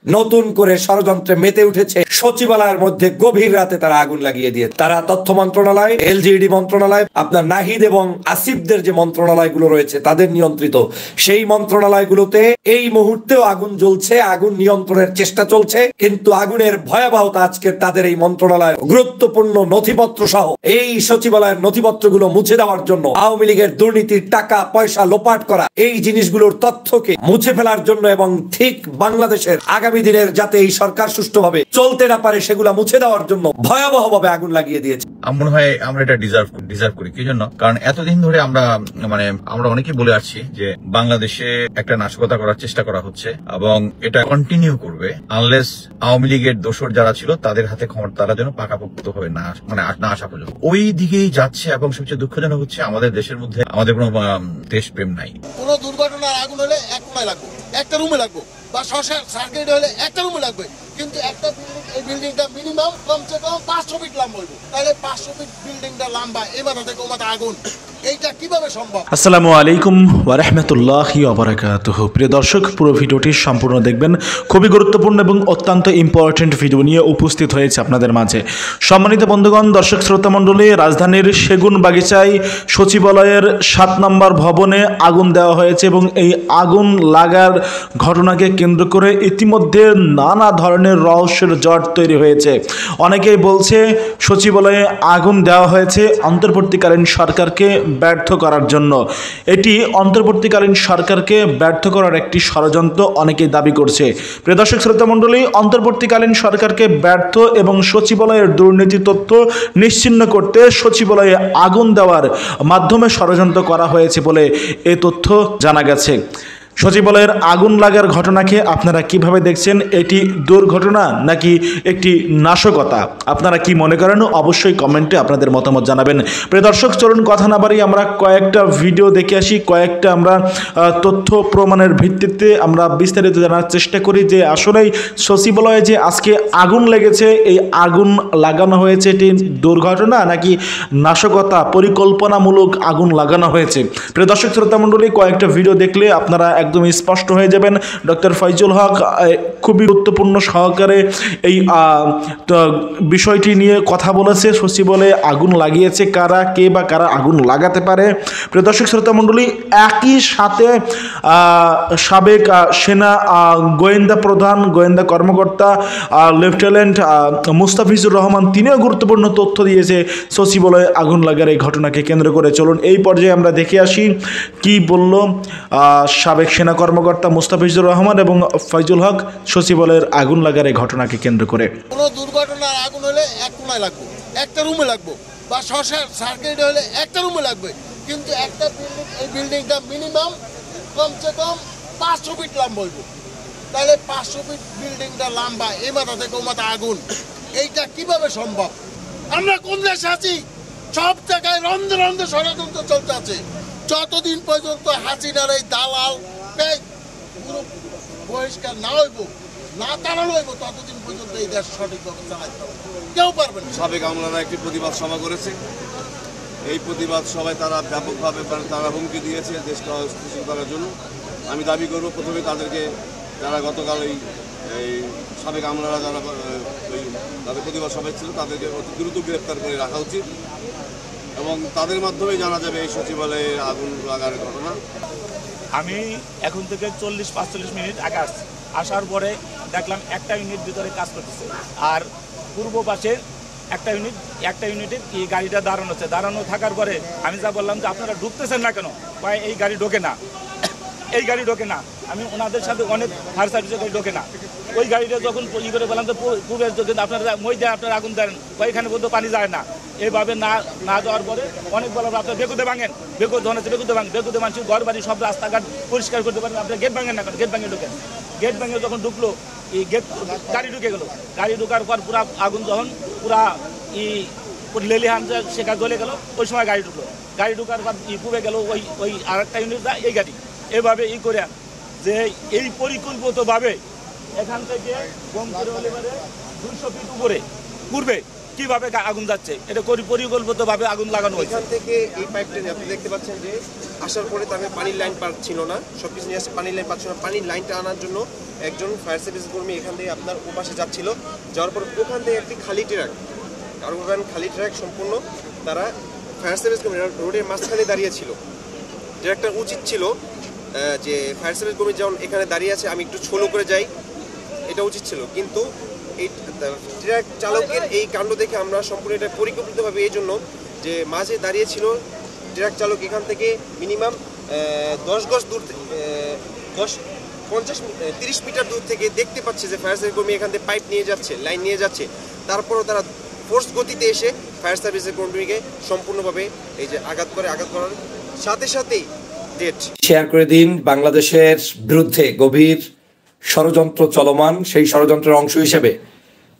নতুন করে ষড়যন্ত্রে মেতে উঠেছে। সচিবালয়ের মধ্যে গভীর রাতে তারা আগুন লাগিয়ে দিয়ে, তারা তথ্য মন্ত্রণালয়, এলজিইডি মন্ত্রণালয়, আপনার নাহিদ এবং আসিফদের যে মন্ত্রণালয়গুলো রয়েছে তাদের নিয়ন্ত্রিত সেই মন্ত্রণালয়গুলোতে এই মুহূর্তেও আগুন জ্বলছে, আগুন নিয়ন্ত্রণের চেষ্টা চলছে। কিন্তু আগুনের ভয়াবহতা আজকে তাদের এই মন্ত্রণালয় গুরুত্বপূর্ণ নথিপত্র সহ এই সচিবালয়ের নথিপত্রগুলো মুছে দেওয়ার জন্য, আওয়ামী লীগের দুর্নীতির টাকা পয়সা লোপাট করা এই জিনিসগুলোর তথ্যকে মুছে ফেলার জন্য এবং ঠিক বাংলাদেশের আগামী দিনের যাতে এই সরকার সুষ্ঠুভাবে চলতে না পারে সেগুলা মুছে দেওয়ার জন্য ভয়াবহভাবে আগুন লাগিয়ে দিয়েছে। মনে হয় আমরা এটা ডিজার্ভ করি। কি জন্য? কারণ এতদিন ধরে আমরা অনেকেই বলে আসছি যে বাংলাদেশে একটা নাশকতা করার চেষ্টা করা হচ্ছে এবং এটা কন্টিনিউ করবে আনলেস আওয়ামী লীগের দোসর যারা ছিল তাদের হাতে ক্ষমতা তারা যেন পাকাপোক্ত হবে না আসা পর্যন্ত ওই দিকেই যাচ্ছে। এবং সবচেয়ে দুঃখজনক হচ্ছে আমাদের দেশের মধ্যে আমাদের কোনো দেশপ্রেম নাই। কোন দুর্ঘটনার আগুন হলে এক কোনায় লাগবে, একটা রুমে লাগবে, বা সার্কিট হলে একটা রুমে লাগবে। কিন্তু একটা বিল্ডিংটা মিনিমাম কমসে কম 500 ফিট লম্বা হইব। তাহলে 500 ফিট বিল্ডিংটা লম্বা, এই মাথা থেকে ও মাথা আগুন, এইটা কিভাবে সম্ভব? আসসালামু আলাইকুম ওয়া রাহমাতুল্লাহি ওয়া বারাকাতুহু। প্রিয় দর্শক, পুরো ভিডিওটি সম্পূর্ণ দেখবেন। খুবই গুরুত্বপূর্ণ এবং অত্যন্ত ইম্পর্টেন্ট ভিডিও নিয়ে উপস্থিত হয়েছে আপনাদের মাঝে। সম্মানিত বন্ধুগণ, দর্শক শ্রোতা মণ্ডলী, রাজধানীর সেগুন বাগিচায় সচিবালয়ের 7 নম্বর ভবনে আগুন দেওয়া হয়েছে এবং এই আগুন লাগার ঘটনাকে কেন্দ্র করে ইতিমধ্যে নানা ধরনের রহস্যের জট তৈরি হয়েছে। অনেকেই বলছে সচিবালয়ে আগুন দেওয়া হয়েছে অন্তর্বর্তীকালীন সরকারকে ব্যর্থ করার জন্য। এটি অন্তর্বর্তীকালীন সরকারকে ব্যর্থ করার একটি ষড়যন্ত্র অনেকেই দাবি করছে। প্রিয় দর্শক শ্রোতা মণ্ডলী, অন্তর্বর্তীকালীন সরকারকে ব্যর্থ এবং সচিবালয়ের দুর্নীতি তথ্য নিশ্চিহ্ন করতে সচিবালয়ে আগুন দেওয়ার মাধ্যমে ষড়যন্ত্র করা হয়েছে বলে এ তথ্য জানা গেছে। সচিবালয়ের আগুন লাগার ঘটনাকে আপনারা কিভাবে দেখছেন? এটি দুর্ঘটনা নাকি একটি নাশকতা? আপনারা কি মনে করেন? অবশ্যই কমেন্টে আপনাদের মতামত জানাবেন। প্রিয় দর্শক, চলুন কথা না বাড়িয়ে আমরা কয়েকটা ভিডিও দেখে আসি, কয়েকটা আমরা তথ্য প্রমাণের ভিত্তিতে আমরা বিস্তারিত জানার চেষ্টা করি যে আসলেই সচিবালয়ে যে আজকে আগুন লেগেছে, এই আগুন লাগানো হয়েছে এটি দুর্ঘটনা নাকি নাশকতা, পরিকল্পনামূলক আগুন লাগানো হয়েছে। প্রিয় দর্শক শ্রোতা মণ্ডলী, কয়েকটা ভিডিও দেখলে আপনারা একদম স্পষ্ট হয়ে যাবেন। ডক্টর ফয়জুল হক খুবই গুরুত্বপূর্ণ সহকারে এই বিষয়টি নিয়ে কথা বলেছে। সচিবালয়ে আগুন লাগিয়েছে কারা, কে বা কারা আগুন লাগাতে পারে। প্রিয় দর্শক শ্রোতা মণ্ডলী, একই সাথে সাবেক সেনা গোয়েন্দা প্রধান, গোয়েন্দা কর্মকর্তা লেফটেন্যান্ট মুস্তাফিজুর রহমান তিনিও গুরুত্বপূর্ণ তথ্য দিয়েছে সচিবালয়ে আগুন লাগার এই ঘটনাকে কেন্দ্র করে। চলুন এই পর্যায়ে আমরা দেখে আসি কি বলল সাবেক সেনা কর্মকর্তা মুস্তাফিজুর রহমান এবং ফয়জুল হক সচিবালয়ের আগুন লাগার এই ঘটনাকে কেন্দ্র করে। কোন দুর্ঘটনার আগুন হলে এক কোনায় লাগবে, একটা রুমে লাগবে, বা সার্কিট হলে একটা রুমে লাগবে। কিন্তু একটা বিল্ডিংটা মিনিমাম কমসে কম 500 ফিট লম্বা হইব। তাহলে 500 ফিট বিল্ডিংটা লম্বা, এই মাথা থেকে ও মাথা আগুন, এইটা কিভাবে সম্ভব? আমরা কোন দেশে আছি? সব জায়গায় রন্ধে রন্ধে ষড়যন্ত্র চলতে আছে। যতদিন পর্যন্ত হাসিনার এই দালাল পুরো বহিষ্কার না হইব, না তাড়ানো হইব, ততদিন পর্যন্ত এই দেশ সঠিকভাবে চালাইতে হবে, কেউ পারবে না। সাবেক আমলারা একটি প্রতিবাদ সভা করেছে। এই প্রতিবাদ সভায় তারা ব্যাপকভাবে তারা হুমকি দিয়েছে দেশকে অস্থিতিশীল করার জন্য। আমি দাবি করব প্রথমে তাদেরকে, যারা গতকাল এই সাবেক আমলারা যারা তাদের প্রতিবাদ সভায় ছিল তাদেরকে অতি দ্রুত গ্রেপ্তার করে রাখা উচিত এবং তাদের মাধ্যমে জানা যাবে এই সচিবালয়ে আগুন লাগার ঘটনা। আমি এখন থেকে 40-45 মিনিট আগে আসছি। আসার পরে দেখলাম একটা ইউনিট ভিতরে কাজ করতেছে, আর পূর্ব পাশে একটা ইউনিটে এই গাড়িটা দাঁড়ানো থাকার পরে আমি যা বললাম যে আপনারা ঢুকতেছেন না কেন? এই গাড়ি ঢোকে না, এই গাড়ি ঢোকে না। আমি ওনাদের সাথে অনেক ফায়ার সার্ভিসের গাড়ি ঢোকে না। ওই গাড়িটা যখন করে বললাম যে পূর্বের কিন্তু আপনারা মই দেয়, আপনারা আগুন দেন, এখানে বলতে পানি যায় না। এইভাবে না যাওয়ার পরে অনেক বললাম আপনার বেগুতে ভাঙেন, বেগুতে মানুষের ঘর বাড়ি সব রাস্তাঘাট পরিষ্কার করতে পারেন, আপনার গেট ভাঙেন না, গেট ভাঙে ঢোকেন। গেট ভাঙে যখন ঢুকলো, এই গাড়ি ঢুকে গেল। গাড়ি ঢুকার পর পুরা আগুন যখন পুরা লেলিহান সেখানে জ্বলে গেল, ওই সময় গাড়ি ঢুকলো। গাড়ি ঢুকার পর পুড়ে গেল ওই আরেকটা ইউনিট এই গাড়ি। এভাবে করে যে এই পরিকল্পিতভাবে এখান থেকে 200 ফিট উপরে পূর্বে কিভাবে আগুন যাচ্ছে, এটা পরিকল্পিতভাবে আগুন লাগানো হয়েছে। এখান থেকে এই পাইপটা আপনি দেখতে পাচ্ছেন যে আসার পরে তার পানির লাইন ছিল না, সবকিছু নিয়ে আসছে, পানির লাইন পাচ্ছিল না। পানির লাইনটা আনার জন্য একজন ফায়ার সার্ভিস কর্মী এখান থেকে আপনার ওপাশে যাচ্ছিল, যাওয়ার পর ওখান থেকে একটি খালি ট্রাক, কার্গো ভ্যান খালি ট্রাক সম্পূর্ণ, তারা ফায়ার সার্ভিস কর্মী রোডের মাঝখানে দাঁড়িয়ে ছিল। ট্রাকটা উচিত ছিল যে ফায়ার সার্ভিস কর্মী যেমন এখানে দাঁড়িয়ে আছে আমি একটু ছোলো করে যাই, এটা উচিত ছিল। কিন্তু এই ট্রাক চালকের এই কাণ্ড দেখে আমরা সম্পূর্ণ এটা পরিকল্পিতভাবে এই জন্য যে মাঝে দাঁড়িয়ে ছিল ট্রাক চালক, এখান থেকে মিনিমাম 10 গজ দূর, 30 মিটার দূর থেকে দেখতে পাচ্ছে যে ফায়ার সার্ভিস কর্মী এখান থেকে পাইপ নিয়ে যাচ্ছে, লাইন নিয়ে যাচ্ছে। তারপরও তারা ফোর্স গতিতে এসে ফায়ার সার্ভিসের কর্মীকে সম্পূর্ণভাবে এই যে আঘাত করার সাথে সাথেই ডেট। শেয়ার করে দিন। বাংলাদেশের বিরুদ্ধে গভীর ষড়যন্ত্র চলমান, সেই ষড়যন্ত্রের অংশ হিসেবে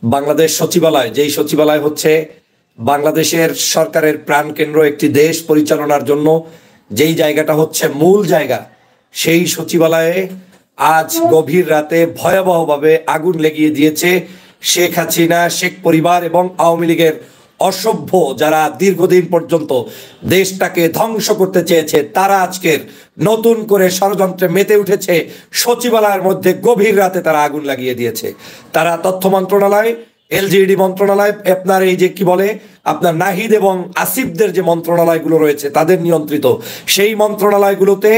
বাংলাদেশ সচিবালয়, যেই সচিবালয় হচ্ছে বাংলাদেশের সরকারের প্রাণকেন্দ্র, একটি দেশ পরিচালনার জন্য যেই জায়গাটা হচ্ছে মূল জায়গা, সেই সচিবালয়ে আজ গভীর রাতে ভয়াবহভাবে আগুন লেগিয়ে দিয়েছে শেখ হাসিনা, শেখ পরিবার এবং আওয়ামী লীগের অসভ্য যারা দীর্ঘদিন পর্যন্ত দেশটাকে ধ্বংস করতে চেয়েছে। তারা আজকের নতুন করে ষড়যন্ত্রে মেতে উঠেছে। সচিবালয়ের মধ্যে গভীর রাতে তারা আগুন লাগিয়ে দিয়েছে। তারা তথ্য মন্ত্রণালয়, এলজিইডি মন্ত্রণালয়, আপনার এই যে কি বলে আপনার নাহিদ এবং আসিফদের যে মন্ত্রণালয়গুলো রয়েছে তাদের নিয়ন্ত্রিত সেই মন্ত্রণালয়গুলোতে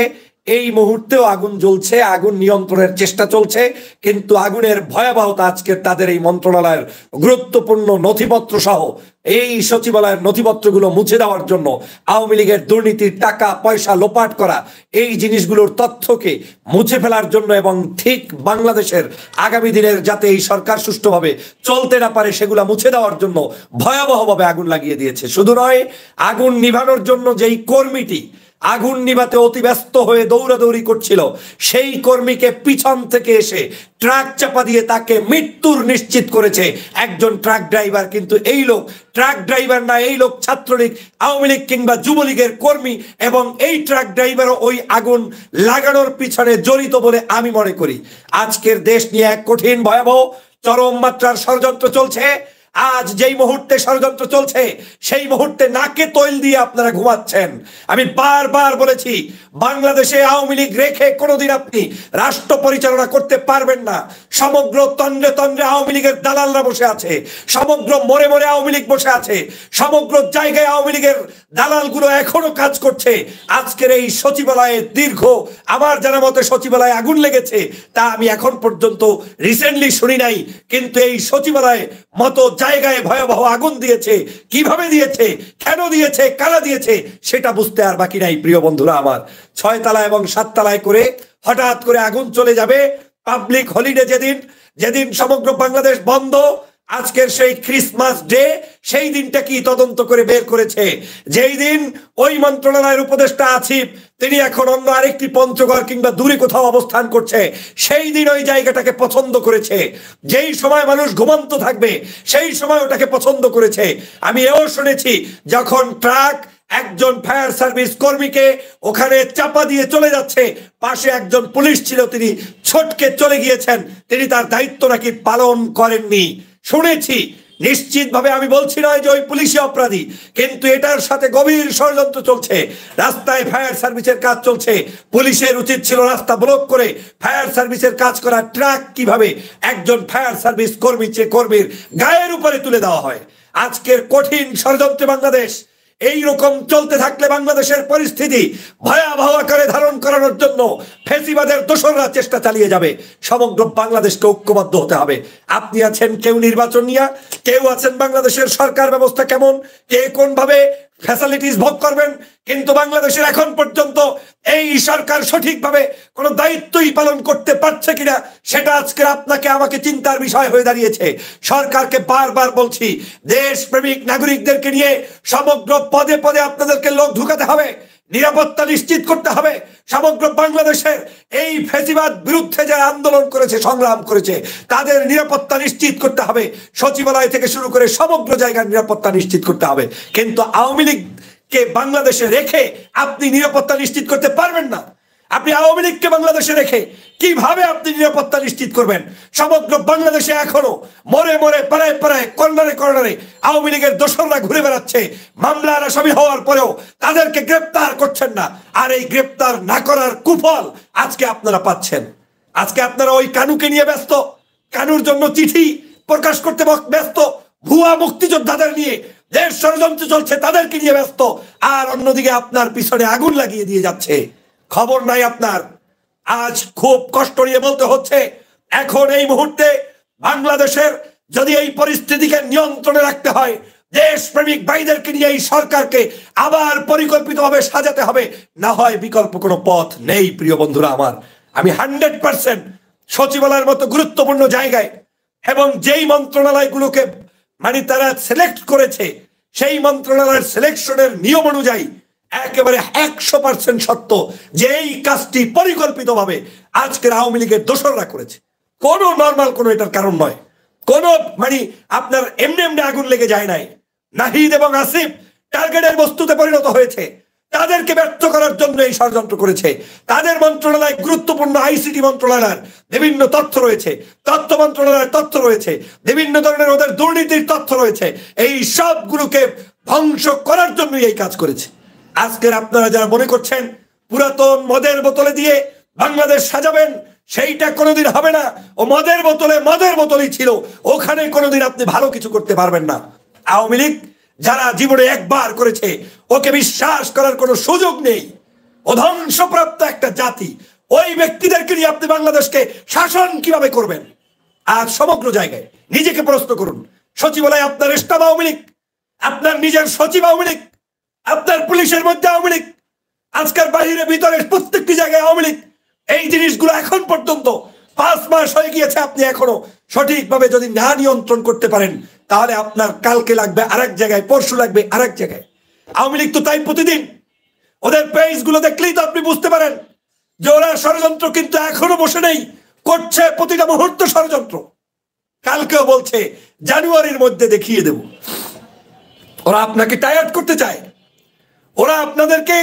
এই মুহূর্তেও আগুন জ্বলছে, আগুন নিয়ন্ত্রণের চেষ্টা চলছে। কিন্তু আগুনের ভয়াবহতা আজকে তাদের এই মন্ত্রণালয়ের গুরুত্বপূর্ণ নথিপত্র সহ এই সচিবালয়ের নথিপত্রগুলো মুছে দেওয়ার জন্য, আওয়ামী লীগের দুর্নীতির টাকা পয়সা লোপাট করা এই জিনিসগুলোর তথ্যকে মুছে ফেলার জন্য এবং ঠিক বাংলাদেশের আগামী দিনের যাতে এই সরকার সুষ্ঠুভাবে চলতে না পারে সেগুলা মুছে দেওয়ার জন্য ভয়াবহভাবে আগুন লাগিয়ে দিয়েছে। শুধু নয়, আগুন নিভানোর জন্য যেই কর্মীটি আগুন নিভাতে অতি ব্যস্ত হয়ে দৌড়াদৌড়ি করছিল, সেই কর্মীকে পিছন থেকে এসে ট্রাক চাপা দিয়ে তাকে মৃত্যুর নিশ্চিত করেছে একজন ট্রাক ড্রাইভার। কিন্তু এই লোক ট্রাক ড্রাইভার না, এই লোক ছাত্রলীগ, আওয়ামী লীগ কিংবা যুবলীগের কর্মী এবং এই ট্রাক ড্রাইভারও ওই আগুন লাগানোর পিছনে জড়িত বলে আমি মনে করি। আজকের দেশ নিয়ে এক কঠিন ভয়াবহ চরম মাত্রার ষড়যন্ত্র চলছে। আজ যেই মুহূর্তে ষড়যন্ত্র চলছে সেই মুহূর্তে নাকে তৈল দিয়ে আপনারা ঘুমাচ্ছেন। আমি বারবার বলেছি, বাংলাদেশে আওয়ামী লীগ রেখে কোনোদিন আপনি রাষ্ট্র পরিচালনা করতে পারবেন না। সমগ্র তন্দ্রে তন্দ্রে আওয়ামী লীগের দালালরা বসে আছে, সমগ্র মোড়ে মোড়ে আওয়ামী লীগ বসে আছে, সমগ্র জায়গায় আওয়ামী লীগের দালালগুলো এখনো কাজ করছে। আজকের এই সচিবালয়ে দীর্ঘ আমার জানা মতে সচিবালয়ে আগুন লেগেছে তা আমি এখন পর্যন্ত রিসেন্টলি শুনি নাই। কিন্তু এই সচিবালয়ে মতো জায়গায় ভয়াবহ আগুন দিয়েছে, কিভাবে দিয়েছে, কেন দিয়েছে, কারা দিয়েছে সেটা বুঝতে আর বাকি নাই। প্রিয় বন্ধুরা আমার, 6 তলা এবং 7 তলায় করে হঠাৎ করে আগুন চলে যাবে পাবলিক হলিডে যেদিন সমগ্র বাংলাদেশ বন্ধ। আজকের সেই ক্রিসমাস ডে, সেই দিনটা কি তদন্ত করে বের করেছে। যেই দিন ওই মন্ত্রণালয়ের উপদেষ্টা আসিফ তিনি এখন অন্য আরেকটি পঞ্চগড় কিংবা দূরে কোথাও অবস্থান করছে, সেই দিন ওই জায়গাটাকে পছন্দ করেছে। যেই সময় মানুষ ঘুমন্ত থাকবে সেই সময় ওটাকে পছন্দ করেছে। আমি এও শুনেছি যখন ট্রাক একজন ফায়ার সার্ভিস কর্মীকে ওখানে চাপা দিয়ে চলে যাচ্ছে, পাশে একজন পুলিশ ছিল, তিনি ছটকে চলে গিয়েছেন, তিনি তার দায়িত্ব নাকি পালন করেননি শুনেছি। নিশ্চিতভাবে আমি বলছি নয় যে ওই পুলিশি অপরাধী, কিন্তু এটার সাথে গভীর ষড়যন্ত্র চলছে। রাস্তায় ফায়ার সার্ভিসের কাজ চলছে, পুলিশের উচিত ছিল রাস্তা ব্লক করে ফায়ার সার্ভিসের কাজ করা। ট্রাক কিভাবে একজন ফায়ার সার্ভিস কর্মীর গায়ের উপরে তুলে দেওয়া হয়। আজকের কঠিন ষড়যন্ত্রে বাংলাদেশ এই রকম চলতে থাকলে বাংলাদেশের পরিস্থিতি ভয়াবহ আকারে ধারণ করানোর জন্য ফেসিবাদের দোসররা চেষ্টা চালিয়ে যাবে। সমগ্র বাংলাদেশকে ঐক্যবদ্ধ হতে হবে। আপনি আছেন কেউ নির্বাচন নিয়ে, কেউ আছেন বাংলাদেশের সরকার ব্যবস্থা কেমন, কে কোন ভাবে ফ্যাসিলিটিস ভোগ করবেন, কিন্তু বাংলাদেশের এখন পর্যন্ত এই সরকার সঠিকভাবে কোনো দায়িত্বই পালন করতে পারছে কিনা সেটা আজকে আপনাকে আমাকে চিন্তার বিষয় হয়ে দাঁড়িয়েছে। সরকারকে বারবার বলছি, দেশপ্রেমিক নাগরিকদেরকে নিয়ে সমগ্র পদে পদে আপনাদেরকে লোক ঢুকাতে হবে, নিরাপত্তা নিশ্চিত করতে হবে। সমগ্র বাংলাদেশের এই ফ্যাসিবাদ বিরুদ্ধে যারা আন্দোলন করেছে, সংগ্রাম করেছে, তাদের নিরাপত্তা নিশ্চিত করতে হবে। সচিবালয় থেকে শুরু করে সমগ্র জায়গার নিরাপত্তা নিশ্চিত করতে হবে। কিন্তু আওয়ামী লীগকে বাংলাদেশে রেখে আপনি নিরাপত্তা নিশ্চিত করতে পারবেন না। আপনি আওয়ামী লীগকে বাংলাদেশে রেখে কিভাবে আপনি নিরাপত্তা নিশ্চিত করবেন? সমগ্র বাংলাদেশে এখনো মরে মরে পাড়ায় পাড়ায় কর্নারে কর্নারে আওয়ামী লীগের দোসররা ঘুরে বেড়াচ্ছে। মামলার আসামি হওয়ার পরেও তাদেরকে গ্রেপ্তার করছেন না। আর এই গ্রেপ্তার না করার কুফল আজকে আপনারা পাচ্ছেন। আজকে আপনারা ওই কানুকে নিয়ে ব্যস্ত, কানুর জন্য চিঠি প্রকাশ করতে ব্যস্ত, ভুয়া মুক্তিযোদ্ধাদের নিয়ে দেশ ষড়যন্ত্র চলছে তাদেরকে নিয়ে ব্যস্ত, আর অন্যদিকে আপনার পিছনে আগুন লাগিয়ে দিয়ে যাচ্ছে। খবর নাই আপনার। আজ খুব কষ্ট নিয়ে বলতে হচ্ছে, এখন এই মুহূর্তে বাংলাদেশের যদি এই পরিস্থিতিকে নিয়ন্ত্রণে রাখতে হয়, দেশপ্রেমিক ভাইদেরকে নিয়ে এই সরকারকে আবার পরিকল্পিতভাবে সাজাতে হবে, না হয় বিকল্প কোনো পথ নেই। প্রিয় বন্ধুরা আমার, আমি 100% সচিবালয়ের মতো গুরুত্বপূর্ণ জায়গায় এবং যেই মন্ত্রণালয়গুলোকে মানে তারা সিলেক্ট করেছে সেই মন্ত্রণালয়ের সিলেকশনের নিয়ম অনুযায়ী একেবারে 100% সত্য যে এই কাজটি পরিকল্পিতভাবে আজকের আওয়ামী লীগের দোসররা করেছে। কোনো নর্মাল কোনো এটার কারণ নয়, কোনো মানে আপনার এমনি এমনি আগুন লেগে যায় নাই। নাহিদ এবং আসিফ টার্গেটের বস্তুতে পরিণত হয়েছে। তাদেরকে ব্যর্থ করার জন্য এই ষড়যন্ত্র করেছে। তাদের মন্ত্রণালয় গুরুত্বপূর্ণ আইসিটি মন্ত্রণালয়ের বিভিন্ন তথ্য রয়েছে, তথ্য মন্ত্রণালয়ের তথ্য রয়েছে, বিভিন্ন ধরনের ওদের দুর্নীতির তথ্য রয়েছে। এই সবগুলোকে ধ্বংস করার জন্যই এই কাজ করেছে। আজকের আপনারা যারা মনে করছেন পুরাতন মদের বোতলে দিয়ে বাংলাদেশ সাজাবেন, সেইটা কোনোদিন হবে না। ও মদের বোতলই ছিল, ওখানে কোনোদিন আপনি ভালো কিছু করতে পারবেন না। আওয়ামী লীগ যারা জীবনে একবার করেছে ওকে বিশ্বাস করার কোনো সুযোগ নেই। ও ধ্বংসপ্রাপ্ত একটা জাতি। ওই ব্যক্তিদেরকে নিয়ে আপনি বাংলাদেশকে শাসন কিভাবে করবেন? আজ সমগ্র জায়গায় নিজেকে প্রশ্ন করুন। সচিবালয় আপনার স্টাফ আওয়ামী লীগ, আপনার নিজের সচিব আওয়ামী লীগ, আপনার পুলিশের মধ্যে আওয়ামী লীগ, আজকের বাহিরে ভিতরে প্রত্যেকটি জায়গায় আওয়ামী লীগ। এই জিনিসগুলো এখন পর্যন্ত 5 মাস হয়ে গিয়েছে, আপনি এখনো সঠিকভাবে যদি না নিয়ন্ত্রণ করতে পারেন তাহলে আপনার কালকে লাগবে আরেক জায়গায়, পরশু লাগবে আরেক জায়গায়। আওয়ামী লীগ তো তাই প্রতিদিন ওদের পেজ গুলো দেখলেই তো আপনি বুঝতে পারেন যে ওরা ষড়যন্ত্র কিন্তু এখনো বসে নেই, করছে প্রতিটা মুহূর্ত ষড়যন্ত্র। কালকেও বলছে জানুয়ারির মধ্যে দেখিয়ে দেব। ওরা আপনাকে টায়ার্ড করতে চায়। ওরা আপনাদেরকে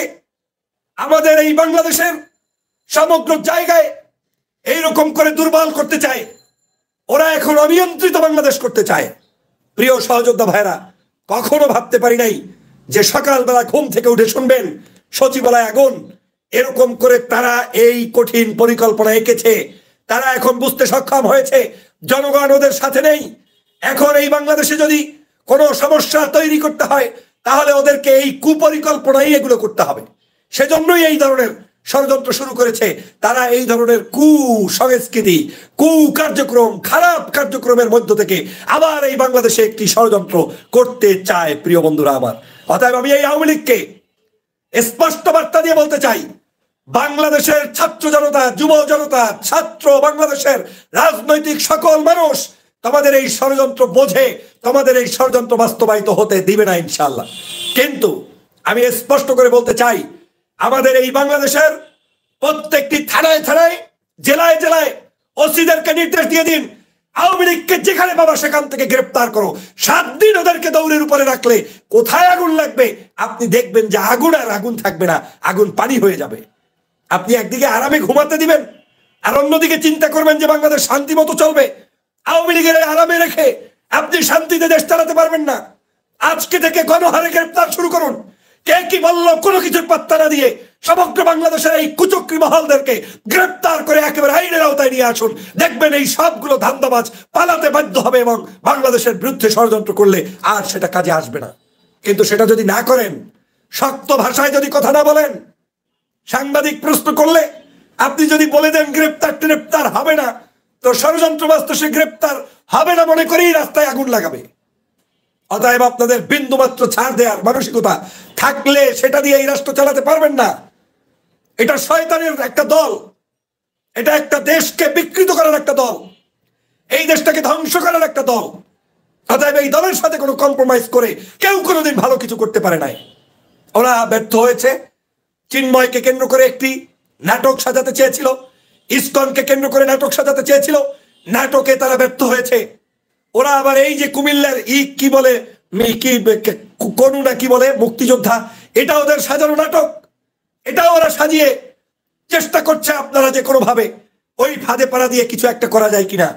আমাদের এই বাংলাদেশের সমগ্র জায়গায় এইরকম করে দুর্বল করতে চায়। ওরা এখন অনিয়ন্ত্রিত বাংলাদেশ করতে চায়। প্রিয় সহযোদ্ধা ভাইরা, কখনো ভাবতে পারি নাই যে সকালবেলা ঘুম থেকে উঠে শুনবেন সচিবালয় আগুন। এরকম করে তারা এই কঠিন পরিকল্পনা এঁকেছে। তারা এখন বুঝতে সক্ষম হয়েছে জনগণ ওদের সাথে নেই। এখন এই বাংলাদেশে যদি কোনো সমস্যা তৈরি করতে হয় তাহলে ওদেরকে এই কুপরিকল্পনাই এগুলো করতে হবে। সেজন্যই এই ধরনের ষড়যন্ত্র শুরু করেছে তারা। এই ধরনের সংস্কৃতি, কার্যক্রম, খারাপ কার্যক্রমের মধ্য থেকে আবার এই বাংলাদেশে একটি ষড়যন্ত্র করতে চায়। প্রিয় বন্ধুরা আমার, অতএব আমি এই আওয়ামী লীগকে স্পষ্ট বার্তা দিয়ে বলতে চাই, বাংলাদেশের ছাত্র জনতা, যুব জনতা, ছাত্র, বাংলাদেশের রাজনৈতিক সকল মানুষ তোমাদের এই ষড়যন্ত্র বোঝে, তোমাদের এই ষড়যন্ত্র বাস্তবায়িত হতে দিবে না ইনশাআল্লাহ। কিন্তু আমি স্পষ্ট করে বলতে চাই, আমাদের এই বাংলাদেশের প্রত্যেকটি থানায় থানায়, জেলায় জেলায় ওসিদেরকে নির্দেশ দিয়ে দিন, আওয়ামী লীগকে যেখানে পাবা সেখান থেকে গ্রেপ্তার করো। 7 দিন ওদেরকে দৌড়ের উপরে রাখলে কোথায় আগুন লাগবে আপনি দেখবেন যে আগুন আর আগুন থাকবে না, আগুন পানি হয়ে যাবে। আপনি একদিকে আরামে ঘুমাতে দিবেন আর অন্যদিকে চিন্তা করবেন যে বাংলাদেশ শান্তি মতো চলবে। আওয়ামী লীগের আরামে রেখে আপনি শান্তিতে দেশ চালাতে পারবেন না। আজকে থেকে গণহারে গ্রেপ্তার শুরু করুন। কে কি বলল কোনো কিছুর পাত্তা না দিয়ে সমগ্র বাংলাদেশের এই কুচক্রী মহলদেরকে গ্রেপ্তার করে একেবারে আইনের আওতায় নিয়ে আসুন। দেখবেন এই সবগুলো ধান্দাবাজ পালাতে বাধ্য হবে এবং বাংলাদেশের বিরুদ্ধে ষড়যন্ত্র করলে আর সেটা কাজে আসবে না। কিন্তু সেটা যদি না করেন, শক্ত ভাষায় যদি কথা না বলেন, সাংবাদিক প্রশ্ন করলে আপনি যদি বলে দেন গ্রেপ্তার হবে না, তো ষড়যন্ত্রবাজ সে গ্রেপ্তার হবে না মনে করেই রাস্তায় আগুন লাগাবে। অতএব আপনাদের বিন্দুমাত্র ছাড় দেওয়ার মানসিকতা থাকলে সেটা দিয়ে এই রাষ্ট্র চালাতে পারবেন না। এটা শয়তানের একটা দল, এটা একটা দেশকে বিকৃত করার একটা দল, এই দেশটাকে ধ্বংস করার একটা দল। অতএব এই দলের সাথে কোনো কম্প্রোমাইজ করে কেউ কোনোদিন ভালো কিছু করতে পারে নাই। ওরা ব্যর্থ হয়েছে। চিন্ময়কে কেন্দ্র করে একটি নাটক সাজাতে চেয়েছিল, ইসকনকে কেন্দ্র করে নাটক সাজাতে চেয়েছিল, নাটকে তারা ব্যর্থ হয়েছে। ওরা আবার এই যে কুমিল্লার কি বলে কোন না কি বলে মুক্তিযোদ্ধা, এটা ওদের সাজানো নাটক, এটা ওরা সাজিয়ে চেষ্টা করছে আপনারা যে কোনো ভাবে ওই ফাঁদে পাড়া দিয়ে কিছু একটা করা যায় কিনা।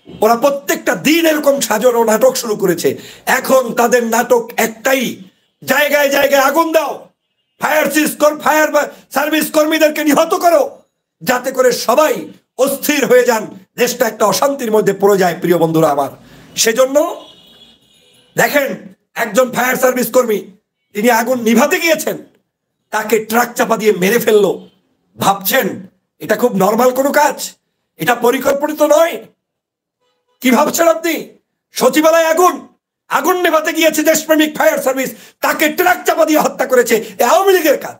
ওরা প্রত্যেকটা দিন এরকম সাজানো নাটক শুরু করেছে। এখন তাদের নাটক একটাই, জায়গায় জায়গায় আগুন দাও, ফায়ার সার্ভিস কর্মীদেরকে নিহত করো, যাতে করে সবাই অস্থির হয়ে যান, দেশটা একটা অশান্তির মধ্যে পড়ে যায়। প্রিয় বন্ধুরা আমার, সেজন্য দেখেন একজন ফায়ার সার্ভিস কর্মী তিনি আগুন নিভাতে গিয়েছেন, তাকে ট্রাক চাপা দিয়ে মেরে ফেললো। ভাবছেন এটা খুব নর্মাল কোনো কাজ? এটা পরিকল্পিত নয়? কি ভাবছেন আপনি? সচিবালয়ে আগুন নেভাতে গিয়েছে দেশপ্রেমিক ফায়ার সার্ভিস, তাকে ট্রাক চাপা দিয়ে হত্যা করেছে আওয়ামী লীগের কাজ।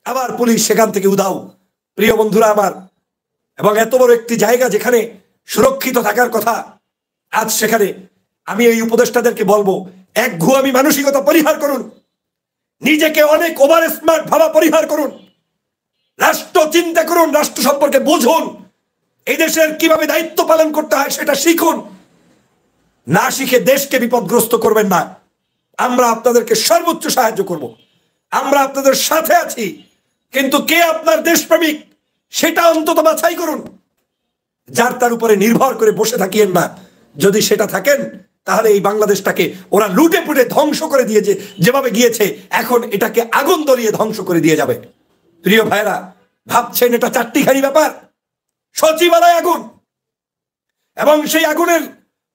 আবার পুলিশ সেখান থেকে উধাও। প্রিয় বন্ধুরা আমার, এবং এত বড় একটি জায়গা যেখানে সুরক্ষিত থাকার কথা, আজ সেখানে আমি এই উপদেষ্টাদেরকে বলবো, এক ঘুয়ামি মানসিকতা পরিহার করুন, নিজেকে অনেক ওভার স্মার্ট ভাবা পরিহার করুন, রাষ্ট্র চিন্তা করুন, রাষ্ট্র সম্পর্কে বুঝুন, এই দেশের কিভাবে দায়িত্ব পালন করতে হয় সেটা শিখুন। না শিখে দেশকে বিপদগ্রস্ত করবেন না। আমরা আপনাদেরকে সর্বোচ্চ সাহায্য করব, আমরা আপনাদের সাথে আছি, কিন্তু কে আপনার দেশপ্রেমিক সেটা অন্তত বাছাই করুন। যার তার উপরে নির্ভর করে বসে থাকিয়েন না। যদি সেটা থাকেন তাহলে এই বাংলাদেশটাকে ওরা লুটে পুটে ধ্বংস করে দিয়েছে, যেভাবে গিয়েছে এখন এটাকে আগুন ধরিয়ে ধ্বংস করে দিয়ে যাবে। প্রিয় ভাইরা, ভাবছেন এটা চারটিখানি ব্যাপার? সচিবালয় আগুন, এবং সেই আগুনের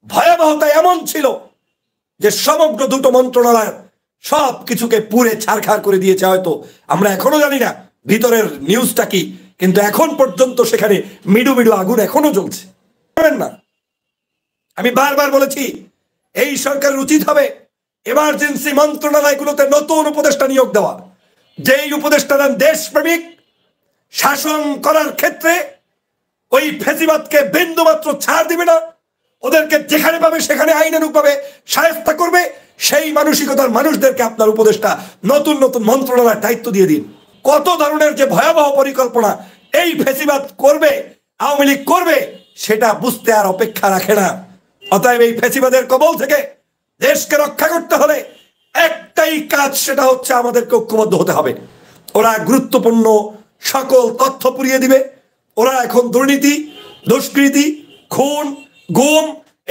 ভয়াবহতা এমন ছিল যে সমগ্র দুটো মন্ত্রণালয় সব কিছুকে পুড়ে ছারখার করে দিয়েছে। হয়তো আমরা এখনো জানি না ভিতরের নিউজটা কি, কিন্তু এখন পর্যন্ত সেখানে মিডু মিডু আগুন এখনো জ্বলছে না। আমি বারবার বলেছি, এই সরকারের উচিত হবে এমার্জেন্সি মন্ত্রণালয়গুলোতে নতুন উপদেষ্টা নিয়োগ দেওয়া, যেই উপদেষ্টারা দেশপ্রেমিক, শাসন করার ক্ষেত্রে ওই ফেসিবাদকে বিন্দুমাত্র ছাড় দিবে না, ওদেরকে যেখানে পাবে সেখানে আইনানুগভাবে শায়েস্তা করবে। সেই মানসিকতার মানুষদেরকে আপনার উপদেষ্টা নতুন নতুন মন্ত্রণালয়ের দায়িত্ব দিয়ে দিন। কত ধরনের যে ভয়াবহ পরিকল্পনা এই ফেসিবাদ করবে, আওয়ামী লীগ করবে, সেটা বুঝতে আর অপেক্ষা রাখে না। অতএব এই ফেসিবাদের কবল থেকে দেশকে রক্ষা করতে হলে একটাই কাজ, সেটা হচ্ছে আমাদেরকে ঐক্যবদ্ধ হতে হবে। ওরা গুরুত্বপূর্ণ সকল তথ্য পুড়িয়ে দিবে। ওরা এখন দুর্নীতি, দুষ্কৃতি, খুন, গুম,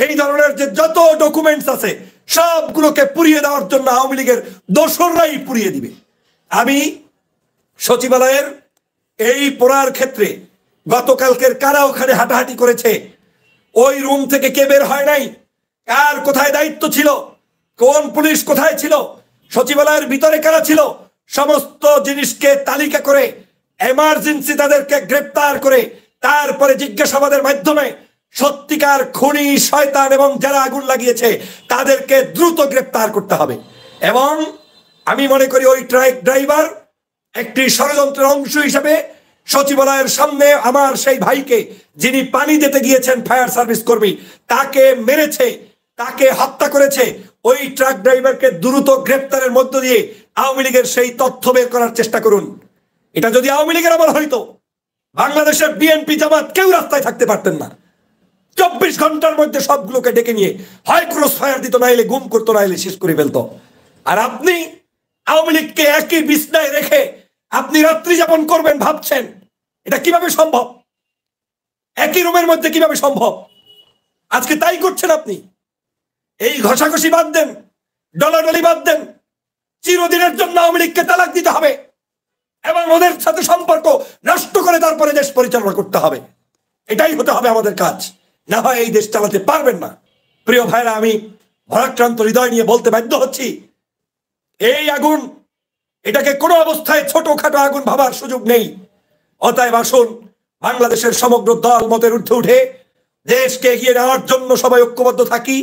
এই ধরনের যে যত ডকুমেন্টস আছে সবগুলোকে পুড়িয়ে দেওয়ার জন্য আওয়ামী লীগের দোসররাই পুড়িয়ে দিবে। আমি সচিবালয়ের এই পোড়ার ক্ষেত্রে গতকালকের কারা ওখানে হাঁটাহাঁটি করেছে, ওই রুম থেকে কে বের হয় নাই, কার কোথায় দায়িত্ব ছিল, কোন পুলিশ কোথায় ছিল, সচিবালয়ের ভিতরে কারা ছিল, সমস্ত জিনিসকে তালিকা করে এমার্জেন্সি তাদেরকে গ্রেপ্তার করে তারপরে জিজ্ঞাসাবাদের মাধ্যমে সত্যিকার খুনি, শয়তান এবং যারা আগুন লাগিয়েছে তাদেরকে দ্রুত গ্রেপ্তার করতে হবে। এবং আমি মনে করি ওই ট্রাক ড্রাইভার একটি ষড়যন্ত্রের অংশ হিসেবে সচিবালয়ের সামনে আমার সেই ভাইকে, যিনি পানি দিতে গিয়েছেন ফায়ার সার্ভিস কর্মী, তাকে মেরেছে, তাকে হত্যা করেছে। ওই ট্রাক ড্রাইভারকে দ্রুত গ্রেপ্তারের মধ্য দিয়ে আওয়ামী লীগের সেই তথ্য বের করার চেষ্টা করুন। এটা যদি আওয়ামী লীগের আমল হইতো, বাংলাদেশের বিএনপি জামাত কেউ রাস্তায় থাকতে পারতেন না। 24 ঘন্টার মধ্যে সবগুলোকে ডেকে নিয়ে হয় ক্রস ফায়ার দিত, নাইলে গুম করতো, নাইলে শেষ করে ফেলতো। আর আপনি আওয়ামী লীগকে একই বিছনায় রেখে আপনি রাত্রি যাপন করবেন ভাবছেন, এটা কিভাবে সম্ভব? একই রুমের মধ্যে কিভাবে সম্ভব? আজকে তাই করছেন আপনি। এই ঘষাঘষি বাদ দেন, ডলাডলি বাদ দেন। চিরদিনের জন্য আওয়ামী লীগকে তালাক দিতে হবে এবং ওদের সাথে সম্পর্ক নষ্ট করে তারপরে দেশ পরিচালনা করতে হবে। এটাই হতে হবে আমাদের কাজ, না হয় এই দেশ চালাতে পারবেন না। প্রিয় ভাইরা, আমি ভরাক্রান্ত হৃদয় নিয়ে বলতে বাধ্য হচ্ছি, এই আগুন, এটাকে কোনো অবস্থায় ছোটখাটো আগুন ভাবার সুযোগ নেই। অতএব আসুন বাংলাদেশের সমগ্র দল মতের ঊর্ধ্বে উঠে দেশকে এগিয়ে নেওয়ার জন্য সবাই ঐক্যবদ্ধ থাকি।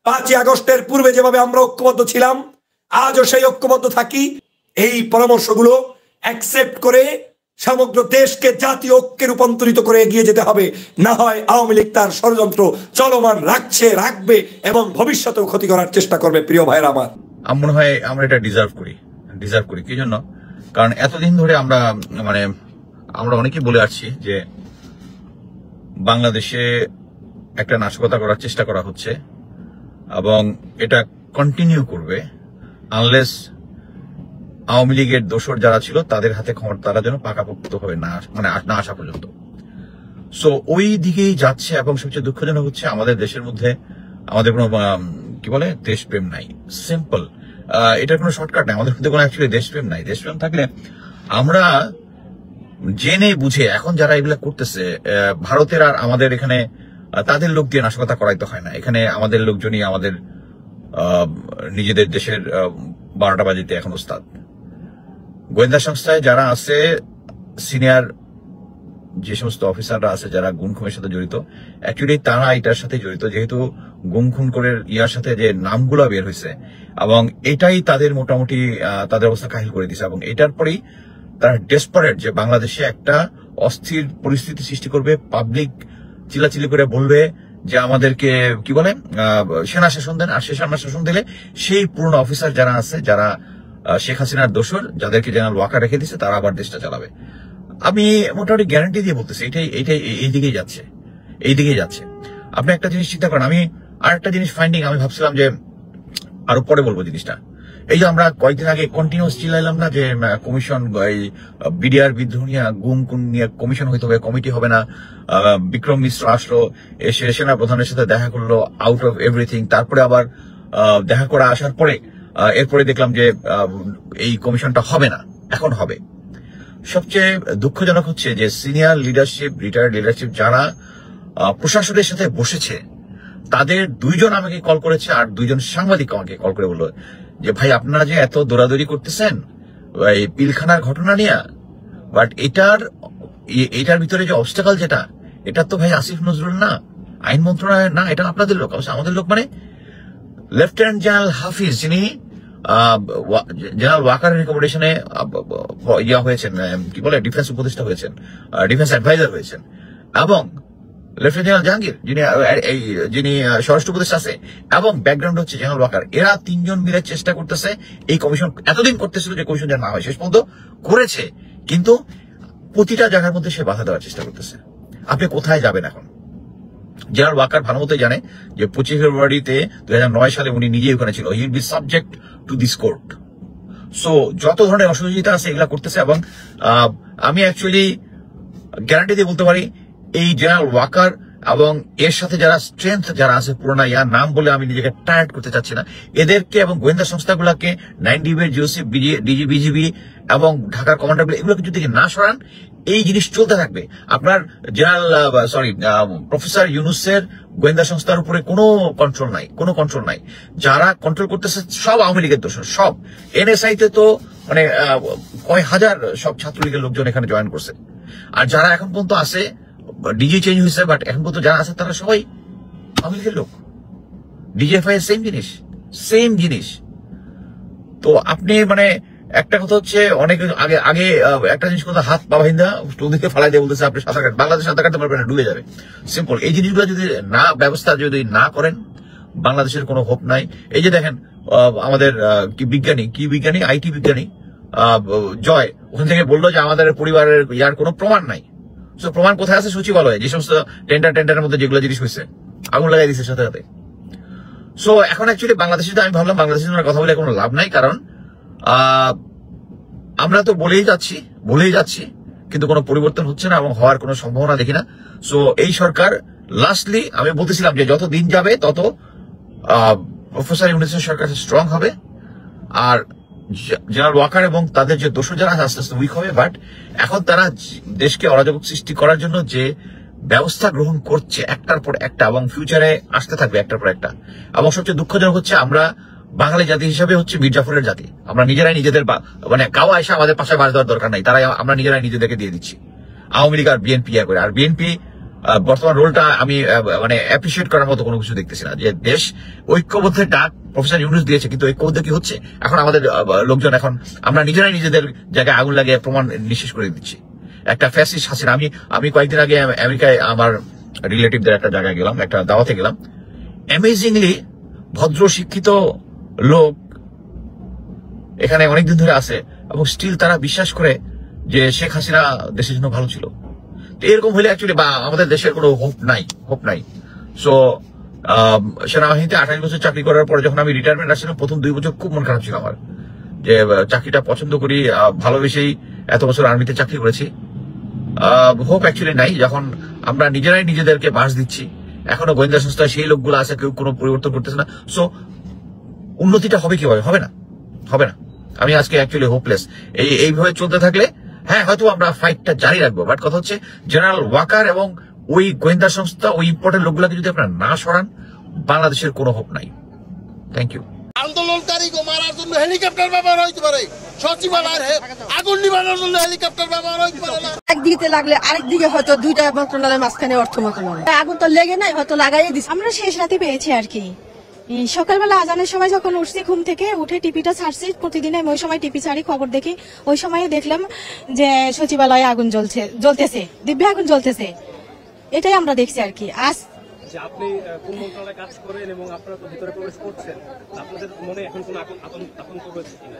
5ই আগস্টের পূর্বে যেভাবে আমরা ঐক্যবদ্ধ ছিলাম, আজও সেই ঐক্যবদ্ধ থাকি। এই পরামর্শগুলো অ্যাকসেপ্ট করে সমগ্র দেশকে জাতীয় ঐক্যে রূপান্তরিত করে এগিয়ে যেতে হবে। না হয় আওয়ামী লীগ তার ষড়যন্ত্র চলমান রাখবে এবং ভবিষ্যতেও ক্ষতি করার চেষ্টা করবে। প্রিয় ভাইরা আমার, মনে হয় আমরা এটা ডিজার্ভ করি। কি জন্য? কারণ এতদিন ধরে আমরা অনেকেই বলে আসছি যে বাংলাদেশে একটা নাশকতা করার চেষ্টা করা হচ্ছে এবং এটা কন্টিনিউ করবে আওয়ামী লীগের দোসর যারা ছিল তাদের হাতে ক্ষমতা তারা যেন পাকাপোক্তভাবে না আসা পর্যন্ত। সো ওই দিকেই যাচ্ছে। এবং সবচেয়ে দুঃখজনক হচ্ছে আমাদের দেশের মধ্যে আমাদের কোনো কি বলে দেশপ্রেম নাই। সিম্পল, এটার কোনো শর্টকাট নাই। আমাদের মধ্যে কোনো অ্যাকচুয়ালি দেশপ্রেম নাই। দেশপ্রেম থাকলে আমরা জেনে বুঝে, এখন যারা এগুলা করতেছে ভারতের আর আমাদের এখানে তাদের লোক দিয়ে নাশকতা করাইতে হয় না। এখানে আমাদের লোকজনই আমাদের নিজেদের দেশের 12টা বাজিতে এখন ওস্তাদ। গোয়েন্দা সংস্থায় যারা আছে, সিনিয়র যে সমস্ত অফিসাররা আছে যারা গুম খুনের সাথে জড়িত, অ্যাকচুয়ালি তারা এটার সাথে জড়িত, যেহেতু গুম খুন করে ইয়ার সাথে যে নামগুলো বের হয়েছে এবং এটাই তাদের মোটামুটি তাদের অবস্থা কাহিল করে দিছে। এবং এটার পরেই তারা ডেসপারেট যে বাংলাদেশে একটা অস্থির পরিস্থিতি সৃষ্টি করবে, পাবলিক চিল্লাচিল্লি করে বলবে যে আমাদেরকে কি বলে সেনা শাসন দেন, আর সেনা শাসন দিলে সেই পুরনো অফিসার যারা আছে, যারা শেখ হাসিনার দোসর, যাদেরকে জেনারেল ওয়াকার রেখে দিচ্ছে, তারা আবার দেশটা চালাবে। আমি মোটামুটি গ্যারান্টি দিয়ে বলতেছি এইটাই এই দিকেই যাচ্ছে। আপনি একটা জিনিস চিন্তা করেন, আমি আর একটা জিনিস ফাইন্ডিং আমি ভাবছিলাম যে আরো পরে বলবো জিনিসটা। এই যে আমরা কয়েকদিন আগে কন্টিনিউস চিল্লাইলাম না যে কমিশন, বিডিআর বিদ্রোহ নিয়ে, গুম খুন নিয়ে কমিশন হইতে হবে, কমিটি হবে না। বিক্রম মিশ্র আসলো, এসে সেনা প্রধানের সাথে দেখা করলো, আউট অফ এভরিথিং। তারপরে আবার দেখা করা আসার পরে এরপরে দেখলাম যে এই কমিশনটা হবে না, এখন হবে। সবচেয়ে দুঃখজনক হচ্ছে যে সিনিয়র লিডারশিপ, রিটায়ার্ড লিডারশিপ যারা প্রশাসনের সাথে বসেছে, তাদের 2 জন আমাকে কল করেছে, আর 2 জন সাংবাদিক আমাকে কল করে বললো যে ভাই আপনারা যে এত দৌড়াদৌড়ি করতেছেন এই পিলখানার ঘটনা নিয়ে, বাট এটার ভিতরে যে অবস্টাকল যেটা, এটা তো ভাই আসিফ নজরুল না, আইন মন্ত্রণালয় না, এটা আপনাদের লোক। আমাদের লোক মানে লেফটেন্যান্ট জেনারেল হাফিজ, যিনি জেনারেল ওয়াকারের রিকমেন্ডেশনে ইয়া হয়েছেন, কি বলে ডিফেন্স উপদেষ্টা হয়েছেন, ডিফেন্স অ্যাডভাইজার হয়েছেন, এবং লেফটেন্যান্ট জেনারেল জাহাঙ্গীর যিনি স্বরাষ্ট্র উপদেষ্টা আছে, এবং ব্যাকগ্রাউন্ড হচ্ছে জেনারেল ওয়াকার। এরা 3 জন মিলে চেষ্টা করতেছে এই কমিশন, এতদিন করতেছিল যে কমিশন যেন না হয়, শেষ পর্যন্ত করেছে, কিন্তু প্রতিটা জায়গার মধ্যে সে বাধা দেওয়ার চেষ্টা করতেছে। আপনি কোথায় যাবেন এখন? জেনারেল ওয়াকার ভালো মতোই জানে যে 25 ফেব্রুয়ারিতে 2009 সালে উনি নিজেই ওখানে ছিল। He will be subject to this court. So যত ধরনের অসহযোগিতা আছে এগুলা করতেছে। এবং আমি অ্যাকচুয়ালি গ্যারান্টি দিয়ে বলতে পারি, এই জেনারেল ওয়াকার এবং এর সাথে যারা স্ট্রেংথ যারা আছে, পুরোনা ইয়ার নাম বলে আমি নিজেকে টায়ার্ড করতে চাচ্ছি না, এদেরকে এবং গোয়েন্দা সংস্থাগুলোকে 9DB, জিওসি, বিজিবি এবং ঢাকার কমান্ডার, এগুলোকে যদি না সরান, এই জিনিস চলতে থাকবে। আপনার প্রফেসর ইউনুসের গোয়েন্দা সংস্থার উপরে কোনো কন্ট্রোল নাই। যারা কন্ট্রোল করতেছে সব আওয়ামী লীগের দোষর, সব। NSI তে তো মানে কয় হাজার সব ছাত্রলীগের লোকজন এখানে জয়েন করছে। আর যারা এখন পর্যন্ত আছে, ডিজি চেঞ্জ হয়েছে, বাট এখন পর্যন্ত যারা আছে তারা সবাই আওয়ামী লীগের লোক। ডিজিএফআই সেম জিনিস। তো আপনি মানে একটা কথা হচ্ছে, অনেক আগে একটা জিনিস কথা, হাত পা বাহিন্দা নদীতে ফালাই দিয়ে বলতেছে আপনি সাঁতার কাটতে, বাংলাদেশ সাঁতার কাটতে পারবেন না, ডুবে যাবে। সিম্পল। এই জিনিসগুলো যদি ব্যবস্থা যদি না করেন, বাংলাদেশের কোনো হোপ নাই। এই যে দেখেন আমাদের বিজ্ঞানী আইটি বিজ্ঞানী জয় ওখান থেকে বললো যে আমাদের পরিবারের ইয়ার কোনো প্রমাণ নাই। প্রমাণ কোথায় আছে? সচিবালয়ে, যে সমস্ত টেন্ডারের মধ্যে যেগুলো জিনিস হয়েছে, আগুন লাগাই দিচ্ছে সাথে সাথে। সো এখন অ্যাকচুয়ালি বাংলাদেশে, আমি ভাবলাম বাংলাদেশের কথা বলে কোনো লাভ নাই, কারণ আমরা তো বলেই যাচ্ছি কিন্তু কোনো পরিবর্তন হচ্ছে না এবং হওয়ার কোনো সম্ভাবনা দেখি না। সো এই সরকার লাস্টলি, আমি বলতেছিলাম যে যত দিন যাবে তত প্রফেসর ইউনুসের সরকার স্ট্রং হবে, আর জেনারেল ওয়াকার এবং তাদের যে দোষর যারা আস্তে আস্তে উইক হবে। বাট এখন তারা দেশকে অরাজক সৃষ্টি করার জন্য যে ব্যবস্থা গ্রহণ করছে একটার পর একটা, এবং ফিউচারে আসতে থাকবে একটার পর একটা। এবং সবচেয়ে দুঃখজনক হচ্ছে, আমরা বাঙালি জাতি হিসাবে হচ্ছে মির্জাফরের জাতি। আমরা নিজেরাই নিজেদের মানে কাওয়া এসে আমাদের পাশে বাজ দেওয়ার দরকার নাই, তারাই আমরা নিজেরাই নিজেদেরকে দিয়ে দিচ্ছি। আওয়ামী লীগ আর বিএনপি করে, আর বিএনপি বর্তমান রোলটা আমি মানে অ্যাপ্রিসিয়েট করার মতো কোনো কিছু দেখতেছি না। যে দেশ ঐক্যবদ্ধের ডাক প্রফেসর ইউনুস দিয়েছে, কিন্তু ঐক্যবদ্ধ কি হচ্ছে? এখন আমাদের লোকজন, এখন আমরা নিজেরাই নিজেদের জায়গায় আগুন লাগিয়ে প্রমাণ নিঃশেষ করে দিচ্ছি। একটা ফ্যাসিস্ট হাসিনা। আমি কয়েকদিন আগে আমেরিকায় আমার রিলেটিভদের একটা জায়গায় গেলাম, একটা দাওয়াতে গেলাম। অ্যামেজিংলি ভদ্র শিক্ষিত লোক এখানে অনেকদিন ধরে আছে, এবং স্টিল তারা বিশ্বাস করে যে শেখ হাসিনা দেশের জন্য ভালো ছিল। তো এরকম হলে অ্যাকচুয়ালি আমাদের দেশের কোনো হোপ নাই। সো সেনাবাহিনীতে 28 বছর চাকরি করার পরে যখন আমি রিটায়ারমেন্ট আসছিলাম, প্রথম 2 বছর খুব মন খারাপ ছিল আমার, যে চাকরিটা পছন্দ করি, ভালোবেসেই এত বছর আর্মিতে চাকরি করেছি। হোপ অ্যাকচুয়ালি নাই, যখন আমরা নিজেরাই নিজেদেরকে বাস দিচ্ছি। এখনো গোয়েন্দা সংস্থায় সেই লোকগুলো আছে, কেউ কোনো পরিবর্তন করতেছে না। সো উন্নতিটা হবে কিভাবে? হবে না, হবে না। আমি আজকে অ্যাকচুয়ালি হোপলেস। এইভাবে চলতে থাকলে হ্যাঁ হয়তো আমরা ফাইটটা জারি রাখবো, বাট কথা হচ্ছে জেনারেল ওয়াকার এবং ওই গোয়েন্দা সংস্থা, ওই ইম্পর্টেন্ট লোকগুলোকে যদি আপনারা না সরান, বাংলাদেশের কোনো হোপ নাই। Thank you. আন্দোলনকারীকে মারার জন্য হেলিকপ্টার ব্যবহার হইতে পারে, সচিবালয়ের আগুন নিবানোর জন্য হেলিকপ্টার ব্যবহার হইতে পারে না। একদিকে লাগলে আরেকদিকে হয়তো দুইটা মন্ত্রণালয় মাঝখানে অর্থ মন্ত্রণালয়, আগুন তো লেগে নাই, হয়তো লাগাইয়ে দিচ্ছে। আমরা শেষ রাতে পেয়েছি আর কি। সকালবেলা আজানের সময় যখন উঠছি, ঘুম থেকে উঠে টিপিটা ছাড়ছি, প্রতিদিন আমি ওই সময় টিপি ছাড়ি, খবর দেখি। ওই সময় দেখলাম যে সচিবালয়ে আগুন জ্বলতেছে, দিব্যে আগুন জ্বলতেছে। এটাই আমরা দেখছি আর কি। আজ আপনি কোন মন্ত্রণালয়ে কাজ করেন এবং আপনারা তো ভিতরে প্রবেশ করছেন, আপনাদের মনে এখন কোন আতঙ্ক রয়েছে কিনা?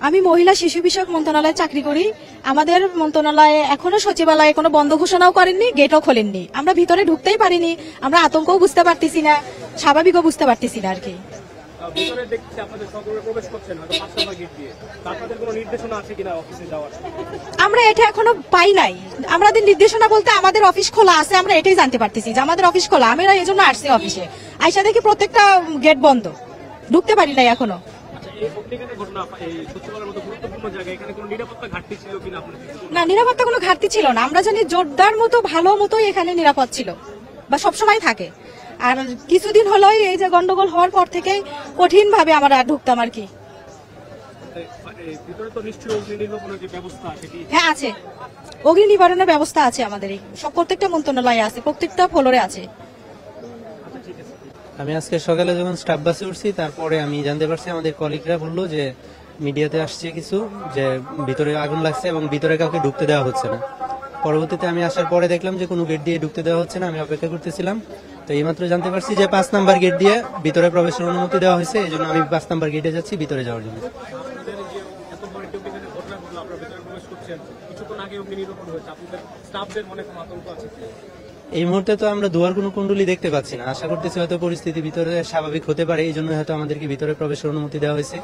আমি মহিলা শিশু বিষয়ক মন্ত্রণালয়ে চাকরি করি। আমাদের মন্ত্রণালয়ে এখনো সচিবালয়ে কোনো বন্ধ ঘোষণাও করেননি, গেটও খোলেননি। আমরা ভিতরে ঢুকতেই পারিনি। আমরা আতঙ্কও বুঝতে পারতেছি না, স্বাভাবিকও বুঝতে পারতেছি না আর কি। ভিতরে দেখছি আপনাদের সকলে প্রবেশ করছেন হয়তো 5 নম্বর গেট দিয়ে, আপনাদের কোনো নির্দেশনা আছে কিনা অফিসে যাওয়ার? আমরা এটা এখনো পাই নাই। আমাদের নির্দেশনা বলতে আমাদের অফিস খোলা আছে, আমরা এটাই জানতে পারতেছি যে আমাদের অফিস খোলা। আমরা এই জন্য আসছি অফিসে, আইসা দেখি প্রত্যেকটা গেট বন্ধ, ঢুকতে পারি নাই এখনো। না, নিরাপত্তা কোনো ঘাটতি ছিল না। আমরা জানি জোরদার মতো ভালো মতো এখানে নিরাপদ ছিল বা সবসময় থাকে। আর কিছুদিন হলো এই যে গন্ডগোল হওয়ার পর থেকে কঠিন ভাবে আমরা ঢুকতাম আর কি। হ্যাঁ আছে, অগ্নি নিবারণের ব্যবস্থা আছে আমাদের সব প্রত্যেকটা মন্ত্রণালয়ে আছে, প্রত্যেকটা ফ্লোরে আছে। আমি আজকে সকালে যখন স্টাফ বাসে উঠছি, তারপরে আমি জানতে পারছি, আমাদের কলিগরা বললো যে মিডিয়াতে আসছে কিছু, যে ভিতরে আগুন লাগছে এবং ভিতরে কাউকে ঢুকতে দেওয়া হচ্ছে না। পরবর্তীতে আমি আসার পরে দেখলাম যে কোনো গেট দিয়ে ঢুকতে দেওয়া হচ্ছে না। আমি অপেক্ষা করতেছিলাম, তো এইমাত্র জানতে পারছি যে 5 নাম্বার গেট দিয়ে ভিতরে প্রবেশের অনুমতি দেওয়া হয়েছে। এই জন্য আমি 5 নাম্বার গেটে যাচ্ছি ভিতরে যাওয়ার জন্য। এই মুহূর্তে তো আমরা দুয়ার কোনো কুণ্ডলি দেখতে পাচ্ছি না। আশা করতেছি হয়তো পরিস্থিতি ভিতরে স্বাভাবিক হতে পারে, এই জন্য হয়তো আমাদেরকে ভিতরে প্রবেশের অনুমতি দেওয়া হয়েছে।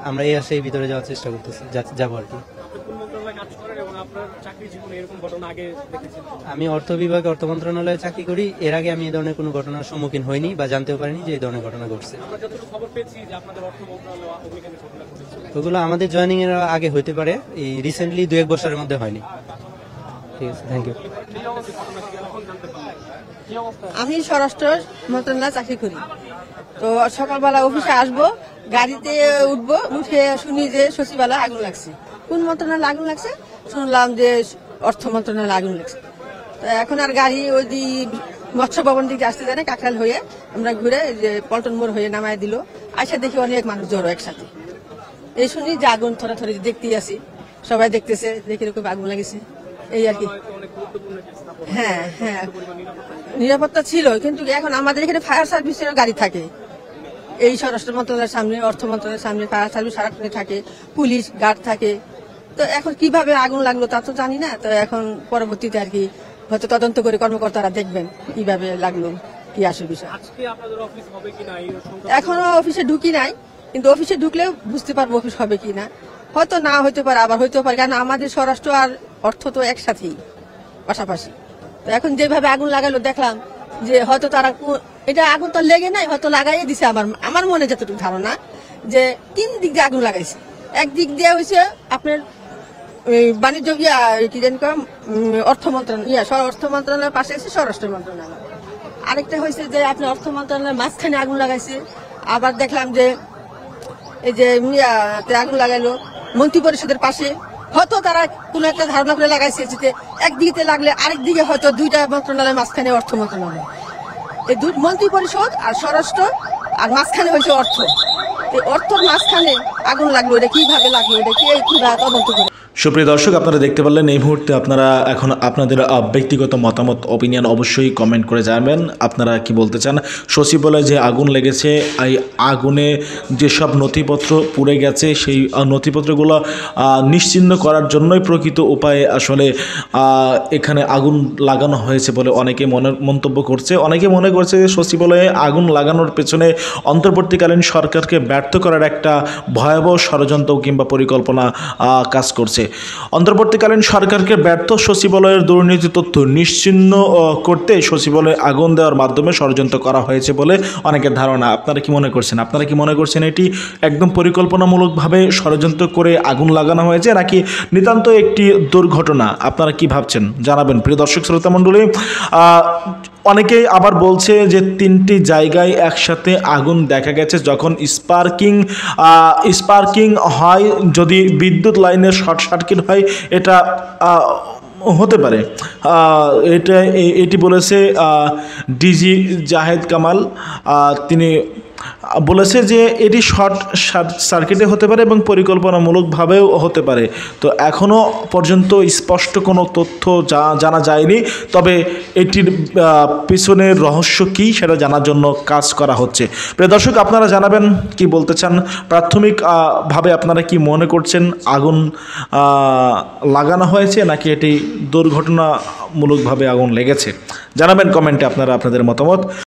আমরা এই আশায় ভিতরে যাওয়ার চেষ্টা করতেছি, যাবো আর কি। আমি অর্থ বিভাগে, অর্থ মন্ত্রণালয়ে চাকরি করি। এর আগে আমি এই ধরনের কোনো ঘটনার সম্মুখীন হইনি বা জানতেও পারিনি যে এই ধরনের ঘটনা ঘটছে। ওগুলো আমাদের জয়েনিং এর আগে হইতে পারে, এই রিসেন্টলি 2-1 বছরের মধ্যে হয়নি। ঠিক আছে, থ্যাংক ইউ। আমি স্বরাষ্ট্র মন্ত্রণালয়ে চাকরি করি। তো সকালবেলা অফিসে আসবো, গাড়িতে উঠবো, উঠে শুনি যে সচিবালয়ে আগুন লাগছে। কোন মন্ত্রণালয়ে আগুন লাগছে? শুনলাম যে অর্থ মন্ত্রণালয়ে আগুন লাগছে। তো এখন আর গাড়ি ওই মৎস্য ভবন দিকে আসতে জানে, কাকরাল হয়ে আমরা ঘুরে যে পল্টন মোড় হয়ে নামায় দিল। আইসা দেখি অনেক মানুষ জড়ো একসাথে। এই শুনি যে আগুন থরাথরি দেখতেই আসি, সবাই দেখতেছে, দেখে এরকম আগুন লাগেছে, এই আর কি। হ্যাঁ হ্যাঁ, নিরাপত্তা ছিল, কিন্তু এখন আমাদের এখানে ফায়ার সার্ভিসের গাড়ি থাকে। এই স্বরাষ্ট্র মন্ত্রণালয়ের সামনে, অর্থ মন্ত্রণালয়ের সামনে ফায়ার সার্ভিস সারাক্ষণে থাকে, পুলিশ গার্ড থাকে। তো এখন কিভাবে আগুন লাগলো তা তো জানি না। তো এখন পরবর্তীতে আর কি হয়তো তদন্ত করে কর্মকর্তারা দেখবেন কিভাবে লাগলো, কি আসল বিষয়। এখনো অফিসে ঢুকি নাই, কিন্তু অফিসে ঢুকলেও বুঝতে পারবো অফিস হবে কিনা। হয়তো না হইতে পারে, আবার হইতে পারে, কারণ আমাদের স্বরাষ্ট্র আর অর্থ তো একসাথেই, পাশাপাশি। তো এখন যেভাবে আগুন লাগালো দেখলাম যে হয়তো তারা, এটা আগুন তো লেগে নাই, হয়তো লাগাইয়ে দিছে। আমার মনে যতটুকু ধারণা যে 3 দিক দিয়ে আগুন লাগাইছে। একদিক দিয়ে হয়েছে আপনার বাণিজ্য কি জানি অর্থ মন্ত্রণালয়ের পাশে আছে স্বরাষ্ট্র মন্ত্রণালয়। আরেকটা হয়েছে যে আপনার অর্থ মন্ত্রণালয়ের মাঝখানে আগুন লাগাইছে। আবার দেখলাম যে এই যে আগুন লাগাইলো মন্ত্রী পরিষদের পাশে। হয়তো তারা কোন একটা ধারণা করে লাগাইছে যে একদিকে লাগলে আরেক দিকে হয়তো দুইটা মন্ত্রণালয়ের মাঝখানে অর্থ মন্ত্রণালয়, এই মন্ত্রী পরিষদ আর স্বরাষ্ট্র, আর মাঝখানে হয়েছে অর্থ। এই অর্থর মাঝখানে আগুন লাগলো, এটা কিভাবে লাগলো, এটা কিভাবে তদন্ত করে। সুপ্রিয় দর্শক, আপনারা দেখতে পারলেন এই মুহূর্তে আপনারা এখন আপনাদের ব্যক্তিগত মতামত ওপিনিয়ন অবশ্যই কমেন্ট করে জানাবেন। আপনারা কি বলতে চান? সচিবালয়ে যে আগুন লেগেছে, এই আগুনে যেসব নথিপত্র পুড়ে গেছে সেই নথিপত্রগুলো নিশ্চিহ্ন করার জন্যই প্রকৃত উপায়ে আসলে এখানে আগুন লাগানো হয়েছে বলে অনেকে মন্তব্য করছে। অনেকে মনে করছে যে সচিবালয়ে আগুন লাগানোর পেছনে অন্তর্বর্তীকালীন সরকারকে ব্যর্থ করার একটা ভয়াবহ ষড়যন্ত্র কিংবা পরিকল্পনা কাজ করছে। অন্তর্বর্তীকালীন সরকারকে ব্যর্থ সচিবালয়ের দুর্নীতি তথ্য নিশ্চিহ্ন করতে সচিবালয়ে আগুন দেওয়ার মাধ্যমে ষড়যন্ত্র করা হয়েছে বলে অনেকের ধারণা। আপনারা কি মনে করছেন? আপনারা কি মনে করছেন এটি একদম পরিকল্পনামূলকভাবে ষড়যন্ত্র করে আগুন লাগানো হয়েছে, নাকি নিতান্ত একটি দুর্ঘটনা? আপনারা কি ভাবছেন জানাবেন প্রিয় দর্শক শ্রোতা মণ্ডলী। অনেকেই আবার বলছে যে 3টি জায়গায় একসাথে আগুন দেখা গেছে। যখন স্পার্কিং হয়, যদি বিদ্যুৎ লাইনের শর্ট সার্কিট হয়, এটা হতে পারে। এটি বলেছে ডিজি জাহেদ কামাল। তিনি বলেছে যে এটি শর্ট সার্কিটে হতে পারে এবং পরিকল্পনামূলকভাবেও হতে পারে। তো এখনও পর্যন্ত স্পষ্ট কোনো তথ্য জানা যায়নি, তবে এটির পিছনের রহস্য কী সেটা জানার জন্য কাজ করা হচ্ছে। প্রিয় দর্শক, আপনারা জানাবেন কি বলতে চান। প্রাথমিকভাবে আপনারা কি মনে করছেন আগুন লাগানো হয়েছে নাকি এটি দুর্ঘটনামূলকভাবে আগুন লেগেছে? জানাবেন কমেন্টে আপনারা আপনাদের মতামত।